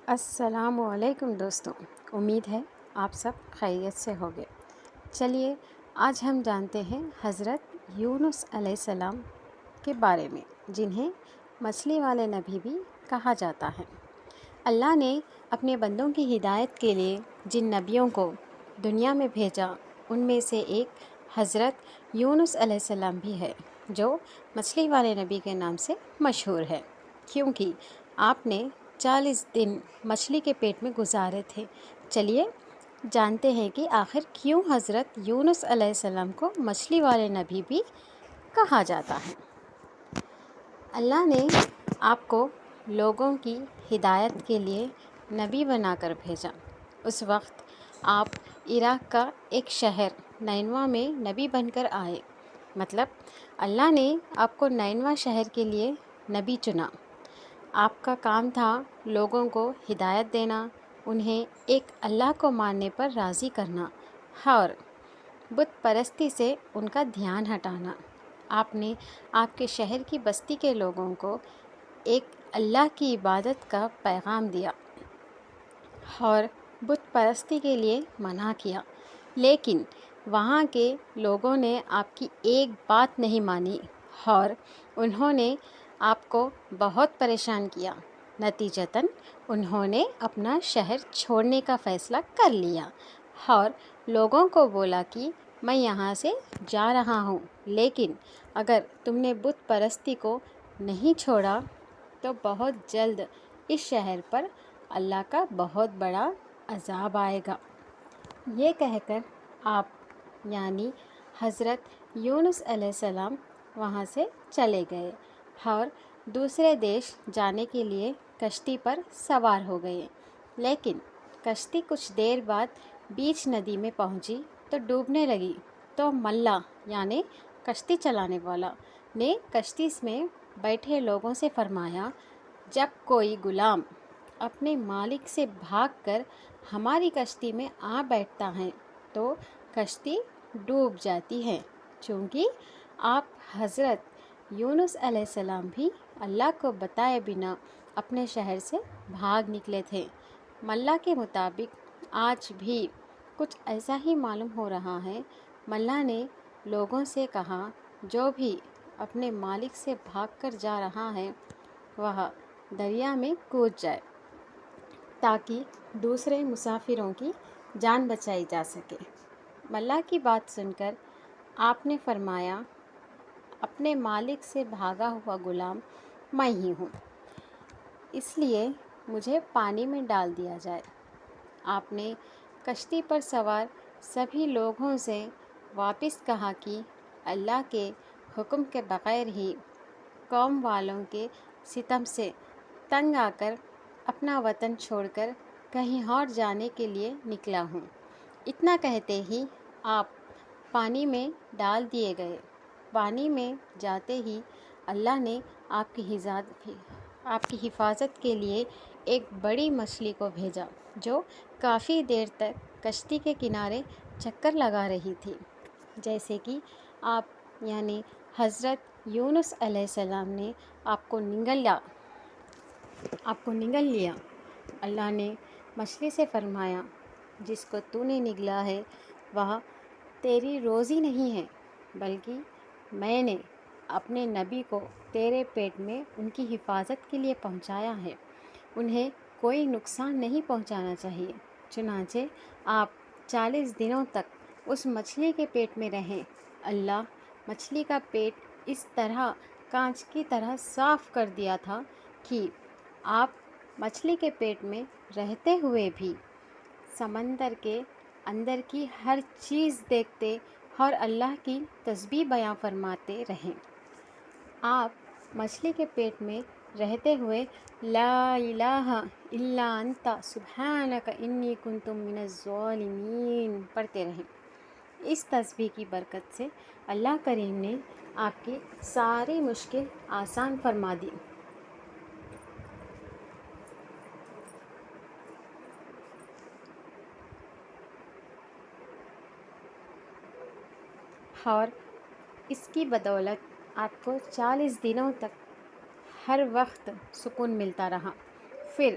السلام علیکم دوستوں، امید ہے آپ سب خیریت سے ہوگے۔ چلیے آج ہم جانتے ہیں حضرت یونس علیہ السلام کے بارے میں، جنہیں مچھلی والے نبی بھی کہا جاتا ہے۔ اللہ نے اپنے بندوں کی ہدایت کے لیے جن نبیوں کو دنیا میں بھیجا، ان میں سے ایک حضرت یونس علیہ السلام بھی ہے، جو مچھلی والے نبی کے نام سے مشہور ہے، کیونکہ آپ نے 40 دن مچھلی کے پیٹ میں گزارے تھے۔ چلیے جانتے ہیں کہ آخر کیوں حضرت یونس علیہ السلام کو مچھلی والے نبی بھی کہا جاتا ہے۔ اللہ نے آپ کو لوگوں کی ہدایت کے لیے نبی بنا کر بھیجا۔ اس وقت آپ عراق کا ایک شہر نینوا میں نبی بن کر آئے، مطلب اللہ نے آپ کو نینوا شہر کے لیے نبی چنا۔ آپ کا کام تھا لوگوں کو ہدایت دینا، انہیں ایک اللہ کو ماننے پر راضی کرنا اور بت پرستی سے ان کا دھیان ہٹانا۔ آپ نے آپ کے شہر کی بستی کے لوگوں کو ایک اللہ کی عبادت کا پیغام دیا اور بت پرستی کے لیے منع کیا، لیکن وہاں کے لوگوں نے آپ کی ایک بات نہیں مانی اور انہوں نے آپ کو بہت پریشان کیا۔ نتیجتاً انہوں نے اپنا شہر چھوڑنے کا فیصلہ کر لیا اور لوگوں کو بولا کہ میں یہاں سے جا رہا ہوں، لیکن اگر تم نے بت پرستی کو نہیں چھوڑا تو بہت جلد اس شہر پر اللہ کا بہت بڑا عذاب آئے گا۔ یہ کہہ کر آپ یعنی حضرت یونس علیہ السلام وہاں سے چلے گئے اور دوسرے دیش جانے کے لیے کشتی پر سوار ہو گئے، لیکن کشتی کچھ دیر بعد بیچ ندی میں پہنچی تو ڈوبنے لگی۔ تو ملا یعنی کشتی چلانے والا نے کشتی میں بیٹھے لوگوں سے فرمایا، جب کوئی غلام اپنے مالک سے بھاگ کر ہماری کشتی میں آ بیٹھتا ہے تو کشتی ڈوب جاتی ہے، چونکہ آپ حضرت یونس علیہ السلام بھی اللہ کو بتائے بنا اپنے شہر سے بھاگ نکلے تھے۔ ملا کے مطابق آج بھی کچھ ایسا ہی معلوم ہو رہا ہے۔ ملا نے لوگوں سے کہا، جو بھی اپنے مالک سے بھاگ کر جا رہا ہے وہ دریا میں کود جائے تاکہ دوسرے مسافروں کی جان بچائی جا سکے۔ ملا کی بات سن کر آپ نے فرمایا، اپنے مالک سے بھاگا ہوا غلام میں ہی ہوں، اس لیے مجھے پانی میں ڈال دیا جائے۔ آپ نے کشتی پر سوار سبھی لوگوں سے واپس کہا کہ اللہ کے حکم کے بغیر ہی قوم والوں کے ستم سے تنگ آ کر اپنا وطن چھوڑ کر کہیں اور جانے کے لیے نکلا ہوں۔ اتنا کہتے ہی آپ پانی میں ڈال دیے گئے۔ پانی میں جاتے ہی اللہ نے آپ کی حفاظت کے لیے ایک بڑی مچھلی کو بھیجا، جو کافی دیر تک کشتی کے کنارے چکر لگا رہی تھی۔ جیسے کہ آپ یعنی حضرت یونس علیہ السلام نے آپ کو نگل لیا۔ اللہ نے مچھلی سے فرمایا، جس کو تو نے نگلا ہے وہ تیری روزی نہیں ہے، بلکہ میں نے اپنے نبی کو تیرے پیٹ میں ان کی حفاظت کے لیے پہنچایا ہے، انہیں کوئی نقصان نہیں پہنچانا چاہیے۔ چنانچہ آپ 40 دنوں تک اس مچھلی کے پیٹ میں رہیں۔ اللہ مچھلی کا پیٹ اس طرح کانچ کی طرح صاف کر دیا تھا کہ آپ مچھلی کے پیٹ میں رہتے ہوئے بھی سمندر کے اندر کی ہر چیز دیکھتے اور اللہ کی تسبیح بیان فرماتے رہیں۔ آپ مچھلی کے پیٹ میں رہتے ہوئے لا الہ الا انت سبحانک انی کنت من الظالمین پڑھتے رہیں۔ اس تسبیح کی برکت سے اللہ کریم نے آپ کی ساری مشکل آسان فرما دی۔ اور اس کی بدولت آپ کو 40 دنوں تک ہر وقت سکون ملتا رہا۔ پھر